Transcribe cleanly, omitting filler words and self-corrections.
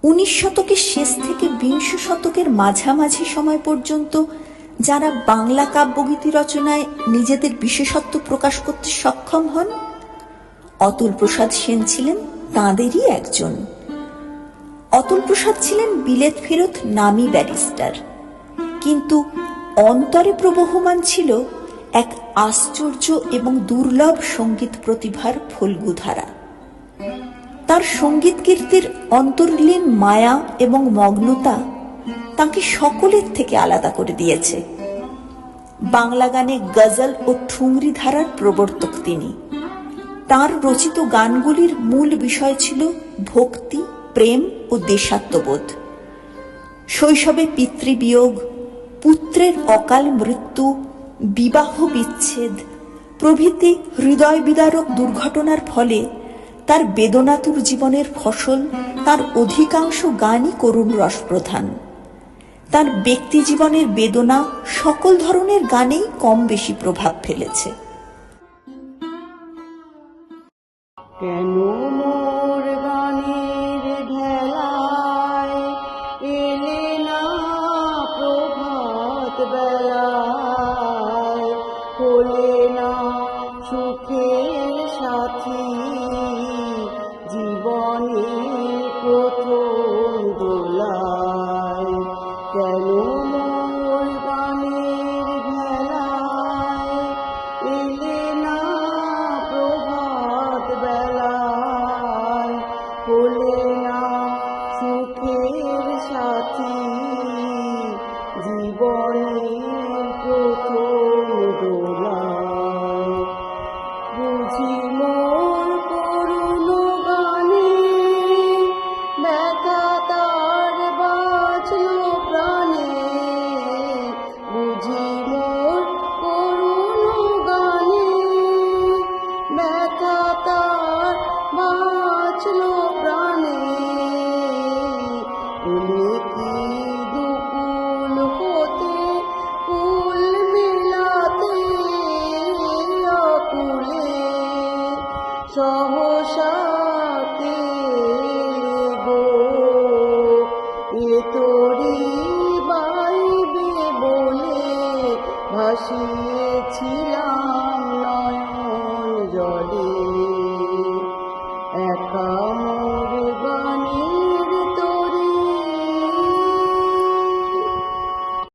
19 শতকের শেষ থেকে 20 শতকের মাঝামাঝি সময় পর্যন্ত যারা বাংলা কাব্যগীতি রচনায় নিজেদের বিশেষত্ব প্রকাশ করতে সক্ষম হন, অতুল প্রসাদ সেন ছিলেন তাঁদেরই একজন। অতুল প্রসাদ ছিলেন বিলেত ফেরত নামী ব্যারিস্টার, কিন্তু অন্তরে প্রবহমান ছিল এক আশ্চর্য এবং দুর্লভ সঙ্গীত প্রতিভার ফল্গুধারা। তার সঙ্গীত কীর্তির অন্তর্লীন মায়া এবং মগ্নতা তাকে সকলের থেকে আলাদা করে দিয়েছে। বাংলা গানে গজল ও ঠুংরি ধারার প্রবর্তক তিনি। তার রচিত গানগুলির মূল বিষয় ছিল ভক্তি, প্রেম ও দেশাত্মবোধ। শৈশবে পিতৃবিয়োগ, পুত্রের অকাল মৃত্যু, বিবাহ বিচ্ছেদ প্রভৃতি হৃদয় বিদারক দুর্ঘটনার ফলে তার বেদনাতুর জীবনের ফসল তার অধিকাংশ গানই করুণ রসপ্রধান। তার ব্যক্তি জীবনের বেদনা সকল ধরনের গানেই কম বেশি প্রভাব ফেলেছে। কেন মোর গানের ঢেলায় এলে না প্রভাত বেলায়, হলে না সুখের সাথী জীবনের প্রথম দোলায়। কেন মোর গানের ঢেলায় এলে না প্রভাত বেলায়, হলে না সুখের সাথী জীবনের প্রথম দোলায়। বুঝি মোর করুণ গানে ব্যথা তার বাঁচল প্রাণে, বুঝি মোর করুণ গানে ব্যথা তার বাঁচল প্রাণে। এলে কি দুকুল হতে কুল মেলাতে অকুলে, সহসা কেলে গো এ তোরি বাইবে বলে ভাসিয়েছিলাম নয়ন জলে। একা